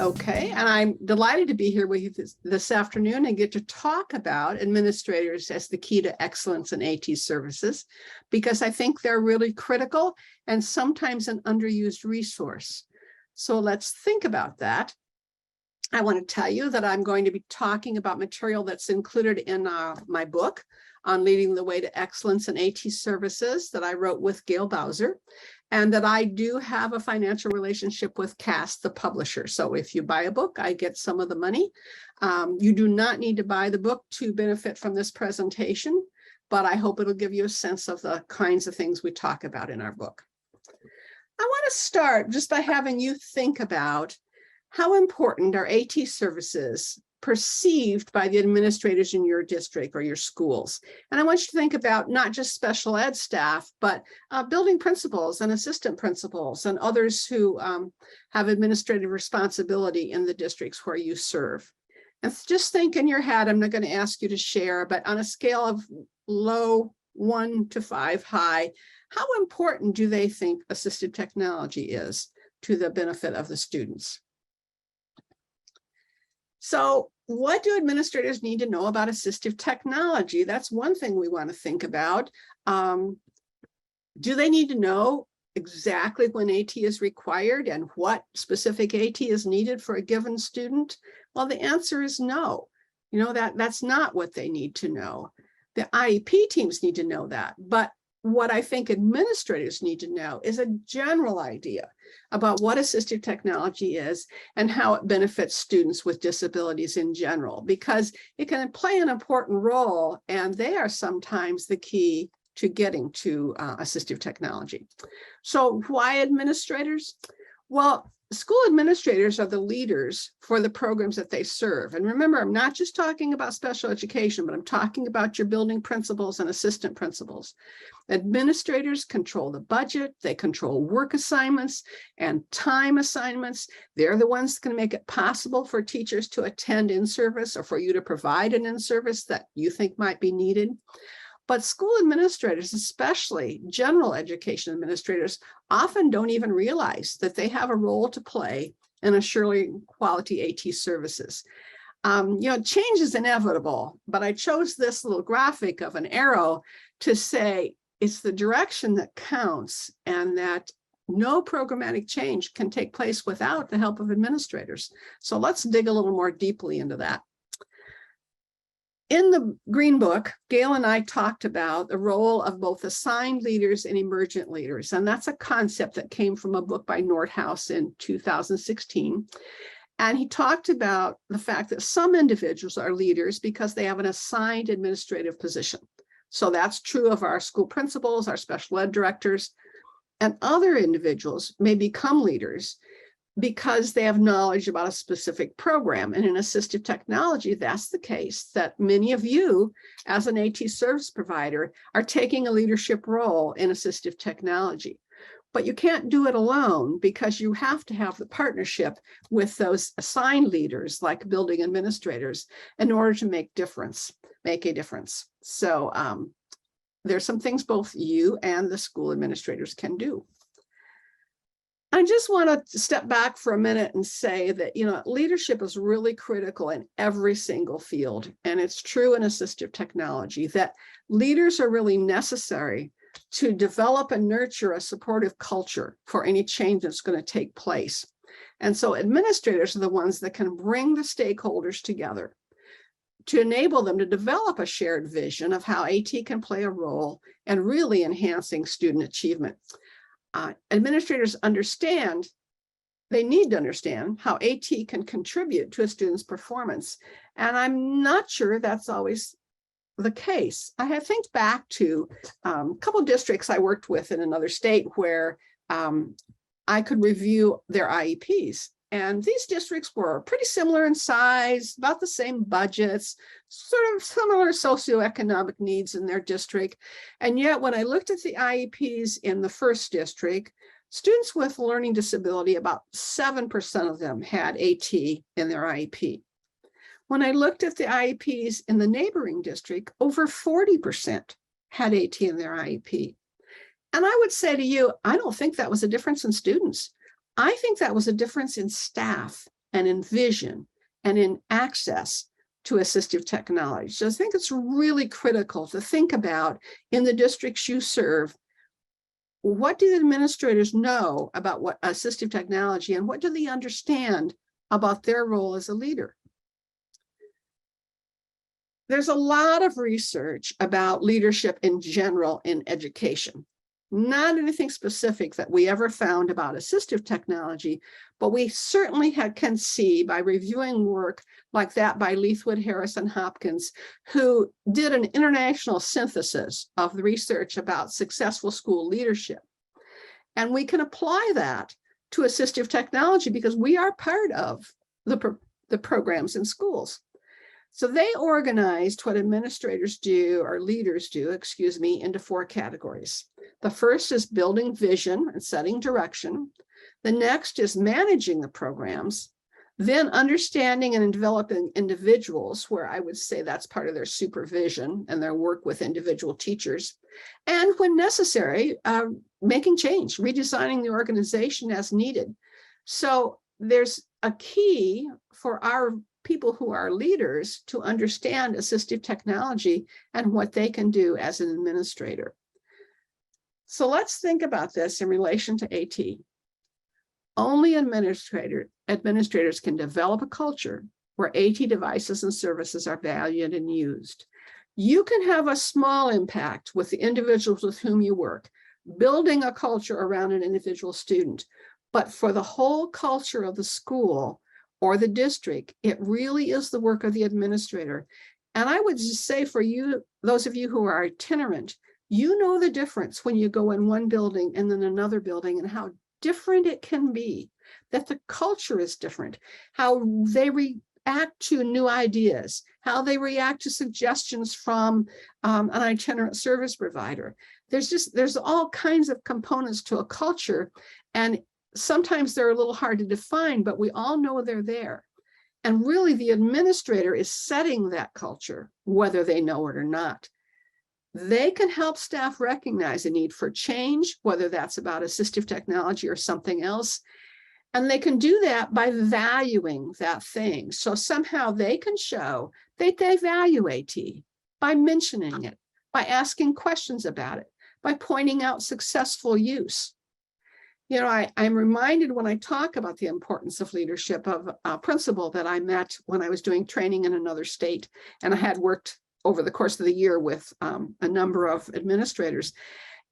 Okay, and I'm delighted to be here with you this afternoon and get to talk about administrators as the key to excellence in AT services, because I think they're really critical and sometimes an underused resource. So let's think about that. I want to tell you that I'm going to be talking about material that's included in my book on leading the way to excellence in AT services that I wrote with Gail Bowser, and that I do have a financial relationship with CAST, the publisher. So if you buy a book, I get some of the money. You do not need to buy the book to benefit from this presentation, but I hope it'll give you a sense of the kinds of things we talk about in our book. I want to start just by having you think about how important are AT services perceived by the administrators in your district or your schools. And I want you to think about not just special ed staff, but building principals and assistant principals and others who have administrative responsibility in the districts where you serve. And just think in your head, I'm not going to ask you to share, but on a scale of low 1 to 5 high, how important do they think assistive technology is to the benefit of the students? So what do administrators need to know about assistive technology? That's one thing we want to think about. Do they need to know exactly when AT is required and what specific AT is needed for a given student? Well, the answer is no. You know, that's not what they need to know. The IEP teams need to know that. But what I think administrators need to know is a general idea about what assistive technology is and how it benefits students with disabilities in general, because it can play an important role and they are sometimes the key to getting to assistive technology. So why administrators? Well, school administrators are the leaders for the programs that they serve. And remember, I'm not just talking about special education, but I'm talking about your building principals and assistant principals. Administrators control the budget, they control work assignments and time assignments. They're the ones that can make it possible for teachers to attend in-service or for you to provide an in-service that you think might be needed. But school administrators, especially general education administrators, often don't even realize that they have a role to play in assuring quality AT services. You know, change is inevitable, but I chose this little graphic of an arrow to say it's the direction that counts and that no programmatic change can take place without the help of administrators. So let's dig a little more deeply into that. In the Green Book, Gail and I talked about the role of both assigned leaders and emergent leaders. And that's a concept that came from a book by Nordhaus in 2016. And he talked about the fact that some individuals are leaders because they have an assigned administrative position. So that's true of our school principals, our special ed directors, and other individuals may become leaders because they have knowledge about a specific program. And in assistive technology, that's the case, that many of you as an AT service provider are taking a leadership role in assistive technology. But you can't do it alone because you have to have the partnership with those assigned leaders like building administrators in order to make a difference. So there's some things both you and the school administrators can do. I just want to step back for a minute and say that, you know, leadership is really critical in every single field. And it's true in assistive technology that leaders are really necessary to develop and nurture a supportive culture for any change that's going to take place. And so administrators are the ones that can bring the stakeholders together to enable them to develop a shared vision of how AT can play a role in really enhancing student achievement. Administrators they need to understand how AT can contribute to a student's performance. And I'm not sure that's always the case. I have think back to a couple of districts I worked with in another state where I could review their IEPs. And these districts were pretty similar in size, about the same budgets, sort of similar socioeconomic needs in their district. And yet when I looked at the IEPs in the first district, students with learning disability, about 7% of them had AT in their IEP. When I looked at the IEPs in the neighboring district, over 40% had AT in their IEP. And I would say to you, I don't think that was a difference in students. I think that was a difference in staff and in vision and in access to assistive technology. So I think it's really critical to think about in the districts you serve, what do the administrators know about what assistive technology and what do they understand about their role as a leader? There's a lot of research about leadership in general in education. Not anything specific that we ever found about assistive technology, but we certainly can see by reviewing work like that by Leithwood, Harris, and Hopkins, who did an international synthesis of the research about successful school leadership. And we can apply that to assistive technology because we are part of the programs in schools. So they organized what administrators do, or leaders do, into 4 categories. The first is building vision and setting direction. The next is managing the programs. Then understanding and developing individuals, where I would say that's part of their supervision and their work with individual teachers. And when necessary, making change, redesigning the organization as needed. So there's a key for our people who are leaders to understand assistive technology and what they can do as an administrator. So let's think about this in relation to AT. Only administrators can develop a culture where AT devices and services are valued and used. You can have a small impact with the individuals with whom you work, building a culture around an individual student. But for the whole culture of the school or the district, it really is the work of the administrator. And I would just say for you, those of you who are itinerant, you know the difference when you go in one building and then another building and how different it can be, that the culture is different, how they react to new ideas, how they react to suggestions from an itinerant service provider. There's all kinds of components to a culture, and sometimes they're a little hard to define, but we all know they're there. And really the administrator is setting that culture, whether they know it or not. They can help staff recognize a need for change, whether that's about assistive technology or something else. And they can do that by valuing that thing. So somehow they can show that they value AT by mentioning it, by asking questions about it, by pointing out successful use. You know, I'm reminded when I talk about the importance of leadership of a principal that I met when I was doing training in another state, and I had worked over the course of the year with a number of administrators.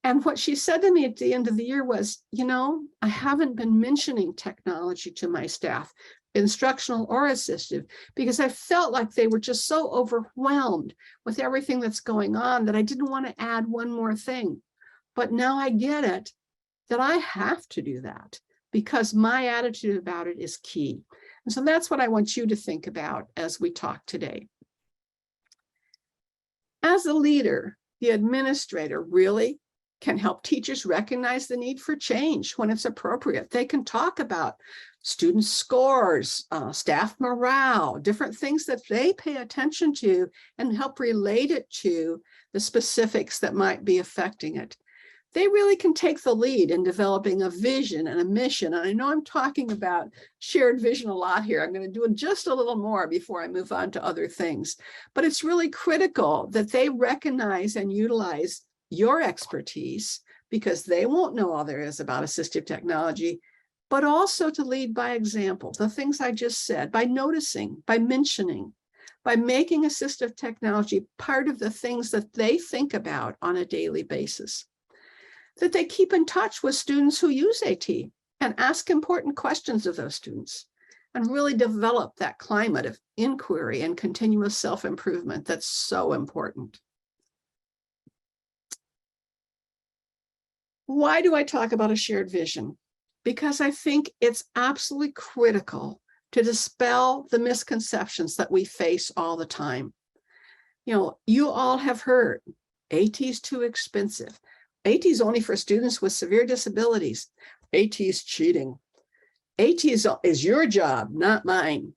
And what she said to me at the end of the year was, you know, I haven't been mentioning technology to my staff, instructional or assistive, because I felt like they were just so overwhelmed with everything that's going on that I didn't want to add one more thing. But now I get it, that I have to do that because my attitude about it is key. And so that's what I want you to think about as we talk today. As a leader, the administrator really can help teachers recognize the need for change when it's appropriate. They can talk about student scores, staff morale, different things that they pay attention to and help relate it to the specifics that might be affecting it. They really can take the lead in developing a vision and a mission. And I know I'm talking about shared vision a lot here. I'm going to do just a little more before I move on to other things. But it's really critical that they recognize and utilize your expertise, because they won't know all there is about assistive technology, but also to lead by example. The things I just said, by noticing, by mentioning, by making assistive technology part of the things that they think about on a daily basis. That they keep in touch with students who use AT and ask important questions of those students and really develop that climate of inquiry and continuous self-improvement that's so important. Why do I talk about a shared vision? Because I think it's absolutely critical to dispel the misconceptions that we face all the time. You know, you all have heard AT is too expensive. AT is only for students with severe disabilities. AT is cheating. AT is your job, not mine.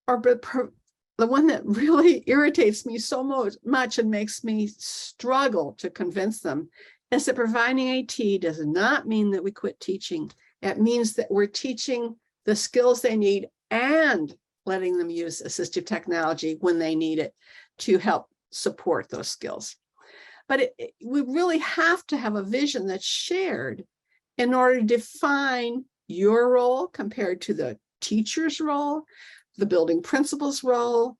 Or the one that really irritates me so much and makes me struggle to convince them is that providing AT does not mean that we quit teaching. It means that we're teaching the skills they need and letting them use assistive technology when they need it to help support those skills. But we really have to have a vision that's shared in order to define your role compared to the teacher's role, the building principal's role,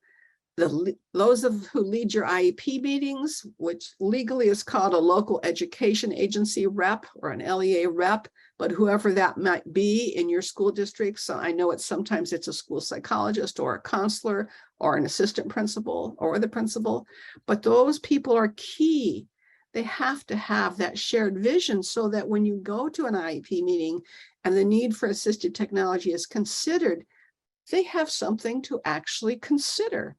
those who lead your IEP meetings, which legally is called a local education agency rep or an LEA rep, but whoever that might be in your school district. So I know sometimes it's a school psychologist or a counselor or an assistant principal or the principal, but those people are key. They have to have that shared vision so that when you go to an IEP meeting and the need for assistive technology is considered, they have something to actually consider.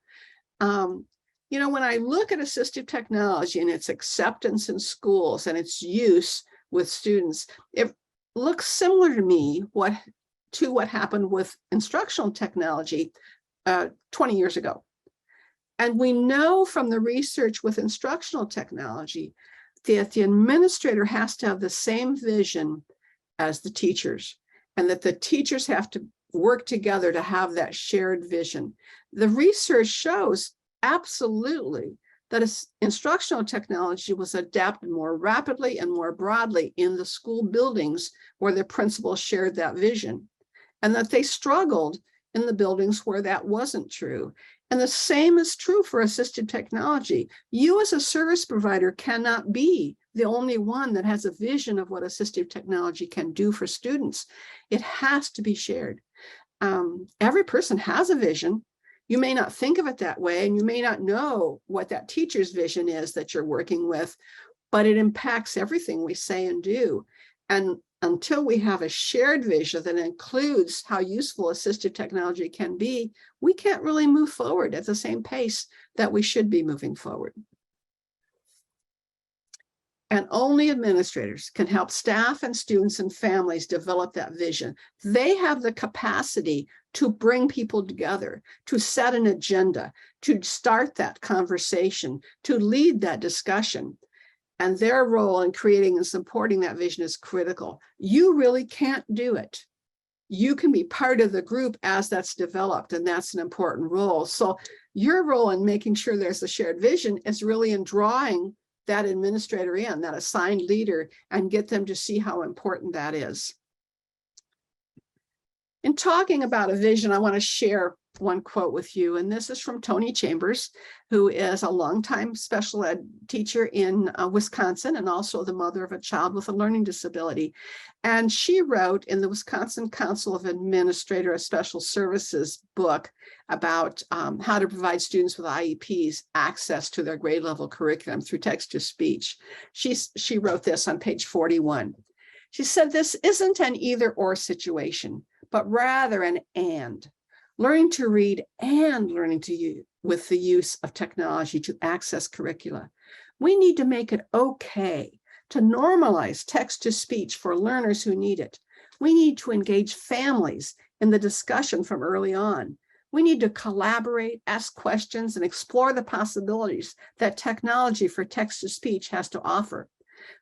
When I look at assistive technology and its acceptance in schools and its use with students, it looks similar to me to what happened with instructional technology 20 years ago. And we know from the research with instructional technology that the administrator has to have the same vision as the teachers, and that the teachers have to work together to have that shared vision. The research shows absolutely that instructional technology was adapted more rapidly and more broadly in the school buildings where the principals shared that vision, and that they struggled in the buildings where that wasn't true. And the same is true for assistive technology. You as a service provider cannot be the only one that has a vision of what assistive technology can do for students. It has to be shared. Every person has a vision. You may not think of it that way, and you may not know what that teacher's vision is that you're working with, but it impacts everything we say and do. And until we have a shared vision that includes how useful assistive technology can be, we can't really move forward at the same pace that we should be moving forward. And only administrators can help staff and students and families develop that vision. They have the capacity to bring people together, to set an agenda, to start that conversation, to lead that discussion. And their role in creating and supporting that vision is critical. You really can't do it. You can be part of the group as that's developed, and that's an important role. So your role in making sure there's a shared vision is really in drawing that administrator in, that assigned leader, and get them to see how important that is. In talking about a vision, I want to share one quote with you, and this is from Tony Chambers, who is a longtime special ed teacher in Wisconsin and also the mother of a child with a learning disability. And she wrote in the Wisconsin Council of Administrators of Special Services book about how to provide students with IEPs access to their grade level curriculum through text-to-speech. She wrote this on page 41. She said, "This isn't an either-or situation, but rather an and. Learning to read and learning to use with the use of technology to access curricula. We need to make it okay to normalize text-to-speech for learners who need it. We need to engage families in the discussion from early on. We need to collaborate, ask questions, and explore the possibilities that technology for text-to-speech has to offer.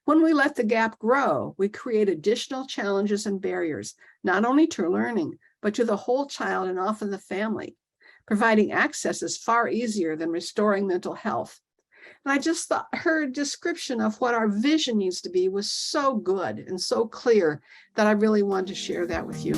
When we let the gap grow, we create additional challenges and barriers, not only to learning, but to the whole child and often the family. Providing access is far easier than restoring mental health." And I just thought her description of what our vision needs to be was so good and so clear that I really wanted to share that with you.